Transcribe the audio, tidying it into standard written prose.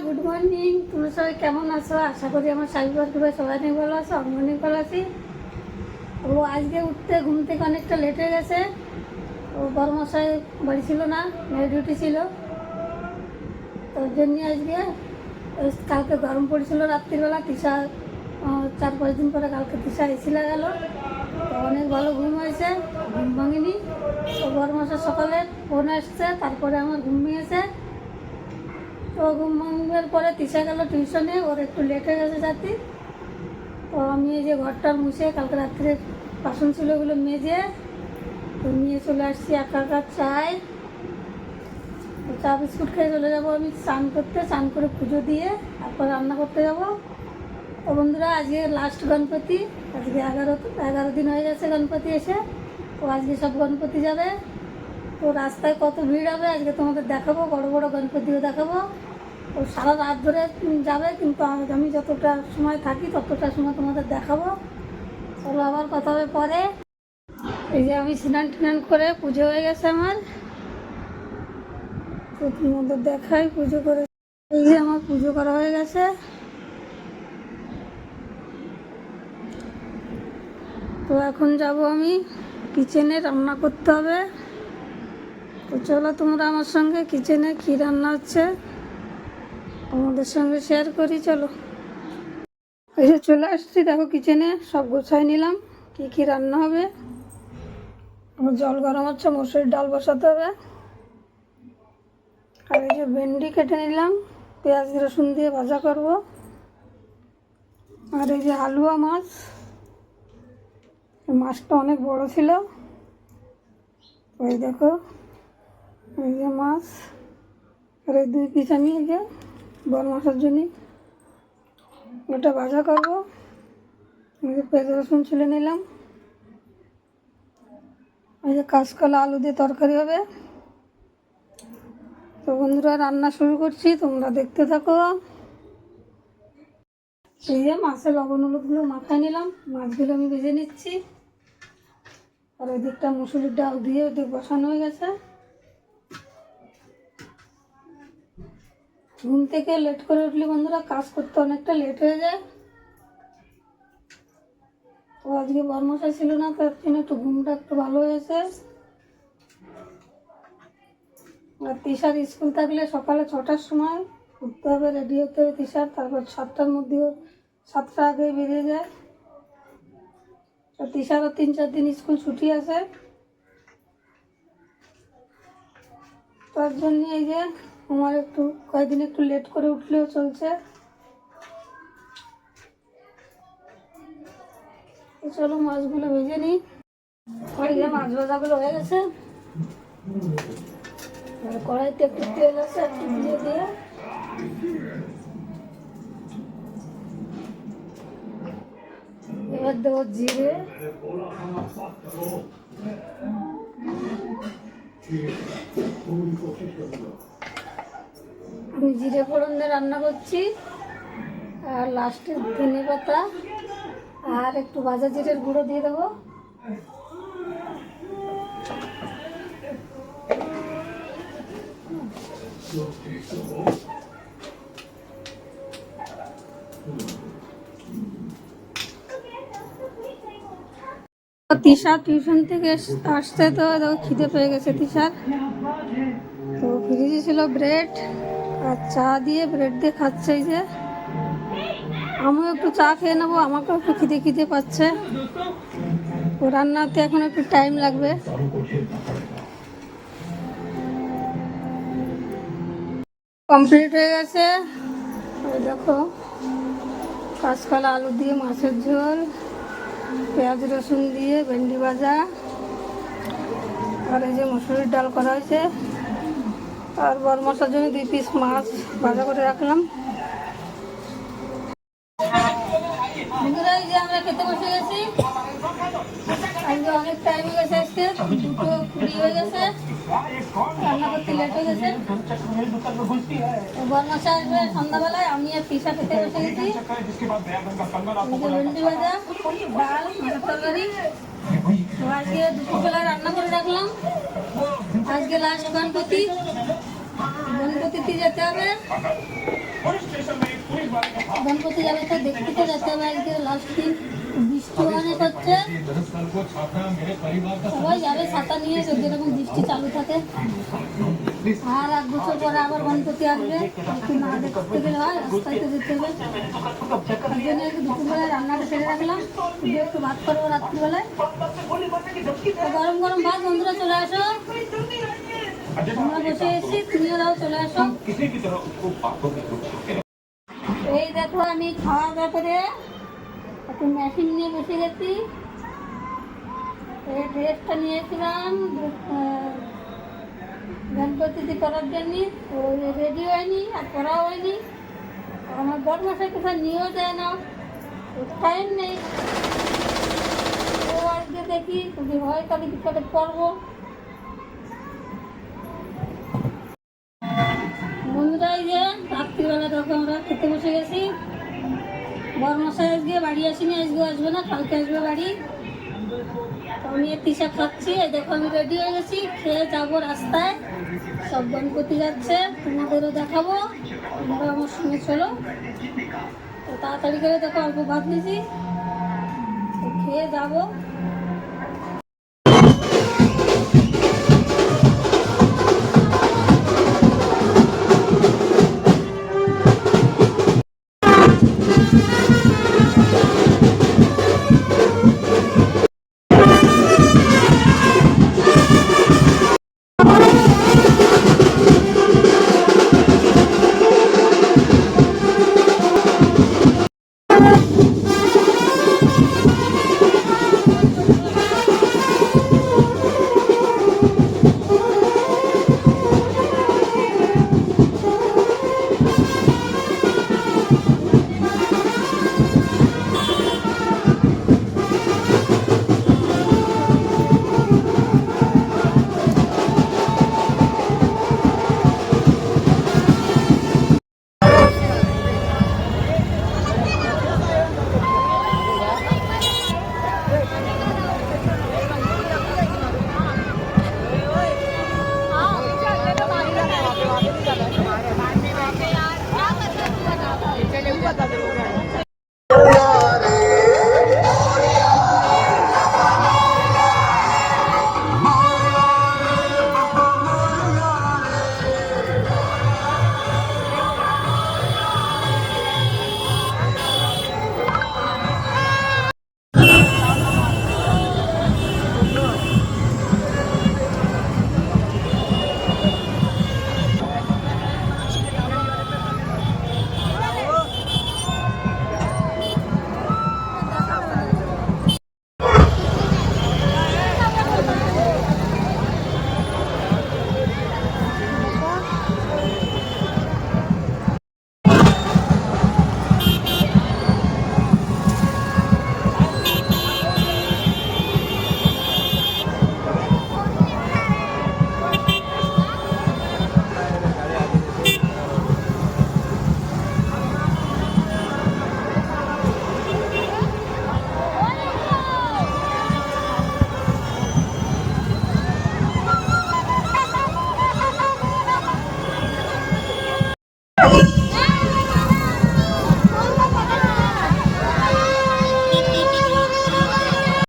Good morning. তোমরা সবাই কেমন আছো? আশা করি আমার স্বামী পরিবার সবাই অনেক ভালো আছো, আমি অনেক ভালো আছি। ও আজকে উঠতে ঘুম থেকে অনেকটা লেট হয়ে গেছে। ও বড় মশাই বাড়ি ছিল না, মেয়ে ডিউটি ছিল, তোর জন্য আজকে কালকে গরম পড়েছিল রাত্রিবেলা। তিশা 4-5 দিন পরে কালকে তিশা এসি লাগালো, তো অনেক ভালো ঘুম হয়েছে, ঘুম ভাঙিনি। তো বড় মশাই সকালে ফোন আসছে, তারপরে আমার ঘুম ভেঙেছে। তো ঘুম ভাঙার পরে তিশা গেল টিউশনে, ওর একটু লেট হয়ে গেছে যাতে। তো আমি এই যে ঘরটা মুছে কালকে রাত্রে বাসন ছিল ওগুলো মেজে তো নিয়ে চলে আসছি একা চায়। তো চা বিস্কুট খেয়ে চলে যাবো আমি স্নান করতে, স্নান করে পুজো দিয়ে তারপর রান্না করতে যাব। তো বন্ধুরা আজকে লাস্ট গণপতি, আজকে 11 দিন হয়ে গেছে গণপতি এসে। তো আজকে সব গণপতি যাবে, তো রাস্তায় কত ভিড় হবে আজকে তোমাদের দেখাবো, বড় বড় গণপতিও দেখাবো। তো সারা রাত ধরে যাবে, কিন্তু আমি যতটা সময় থাকি ততটা সময় তোমাদের দেখাবো। চলো আবার কথা হবে পরে। এই যে আমি স্নান টান করে পুজো হয়ে গেছে আমার, তো তোমাদের দেখাই পুজো করে। এই যে আমার পুজো করা হয়ে গেছে। তো এখন যাব আমি কিচেনে, রান্না করতে হবে। তো চলো তোমরা আমার সঙ্গে কিচেনে কী রান্না হচ্ছে আমাদের সঙ্গে শেয়ার করি। চলো এই যে চলে আসছি, দেখো কিচেনে সব গোছাই নিলাম, কি কি রান্না হবে। আমার জল গরম হচ্ছে, মসুরির ডাল বসাতে হবে। আর এই যে ভেন্ডি কেটে নিলাম, পেঁয়াজ রসুন দিয়ে ভাজা করব। আর এই যে হালুয়া মাছ, মাছটা অনেক বড় ছিল। ওই দেখো এই যে মাছ, আর এই 2 পিস আমি এই যে বড় মাছের জন্য ওটা ভাজা করবো। পেঁয়াজ রসুন ছুলে নিলাম। এই যে কাঁচকলা আলু দিয়ে তরকারি হবে। তো বন্ধুরা রান্না শুরু করছি, তোমরা দেখতে থাকো। এই যে মাছের লবণ হলুদগুলো মাখায় নিলাম, মাছগুলো আমি ভেজে নিচ্ছি। আর ওই দিকটা মুসুরির ডাল দিয়ে ওদিক বসানো হয়ে গেছে। ঘুম থেকে লেট করে উঠলে বন্ধুরা কাজ করতে অনেকটা লেট হয়ে যায়। তো আজকে বর্মশাই ছিল না, তার জন্য একটু ঘুমটা একটু ভালো হয়েছে। আর তিশার স্কুল থাকলে সকালে 6টার সময় উঠতে হবে, রেডি হতে হবে তিশার, তারপর 7টার মধ্যেও 7টা আগে বেরিয়ে যায়। তো তিশারও 3-4 দিন স্কুল ছুটি আছে, তার জন্য এই যে আমার একটু কয়েকদিন একটু লেট করে উঠলেও চলছে। চলো মাছগুলো ভেজে নিই। ওই যে মাছ ভাজাগুলো হয়ে গেছে, কড়াইতে একটু তেল আছে, একটু দিয়ে দিয়ে এবার দেবো জিরে। আমি জিরে ফোড়ন দিয়ে রান্না করছি, আর লাস্টে ধনে পাতা আর একটু ভাজা জিরের গুঁড়ো দিয়ে দেবো। তিশা টিউশন থেকে আসতে তো দেখো খিদে পেয়ে গেছে তিশার। তো ফ্রিজে ছিল ব্রেড আর চা দিয়ে, ব্রেড দিয়ে খাচ্ছে। এই যে আমিও একটু চা খেয়ে নেবো, আমাকেও একটু খিদে পাচ্ছে। তো রান্নাতে এখন একটু টাইম লাগবে। কমপ্লিট হয়ে গেছে। ওই দেখো কাঁচকলা আলু দিয়ে মাছের ঝোল, পেঁয়াজ রসুন দিয়ে ভেন্ডি ভাজা, আর এই যে মসুরির ডাল করা হয়েছে। আর বড় মশার জন্য 2 পিস মাছ ভাজা করে রাখলাম। এই যে আমরা খেতে বসে গেছি, আজকে অনেক টাইম হয়ে গেছে, আজকে 2:20 হয়ে গেছে, রান্না করতে লেট হয়ে গেছে। বড় মশা আসবে সন্ধ্যাবেলায়, আমি আর তিশা খেতে বসে গেছি। ভেন্ডি ভাজা, ডাল, মাছের তরকারি। তো আজকে দুপুরবেলায় রান্না করে রাখলাম। আজকে লাস্ট গণপতিতে যেতে হবে। গণপতি যাবে তো দেখতে তো যেতে হবে আজকে লাস্ট দিন। বৃষ্টি অনেক হচ্ছে, সবাই যাবে ছাতা নিয়ে যদি এরকম বৃষ্টি চালু থাকে। আর 1 বছর পরে আবার গণপতি আসবে, একটু না দেখতে গেলে হয়, রাস্তায় তো যেতে হবে। তার জন্য একটু দুপুরবেলায় রান্নাটা সেরে রাখলাম, একটু ভাত করবো রাত্রিবেলায়। গরম গরম ভাত, বন্ধুরা চলে আসো, আমরা বসে এসেছি, তুমিও দাও চলে আসো। এই দেখো আমি খাওয়া দাওয়া করে একটু মেশিন নিয়ে বসে গেছি। এই ড্রেসটা নিয়েছিলাম গণপতি করার জন্য, তো রেডি হয়নি আর করাও হয়নি। আমার বদমাসের কোথায় নিয়েও যায় না, টাইম নেই। ও আজকে দেখি যদি হয় তবে কিছুটা করবো। বন্ধুরা এই যে রাত্রিবেলা তখন আমরা খেতে বসে গেছি। বরমশাই আজকে বাড়ি আসেনি, আজকে আসবে না, কালকে আসবে বাড়ি। তো আমি তিশা খাচ্ছি, এই দেখো আমি রেডি হয়ে গেছি, খেয়ে যাবো রাস্তায়। সব গণপতি যাচ্ছে, তোমাদেরও দেখাবো, তোমরা আমার সঙ্গে চলো। তো তাড়াতাড়ি করে দেখো অল্প ভাত নিয়েছি, তো খেয়ে যাবো।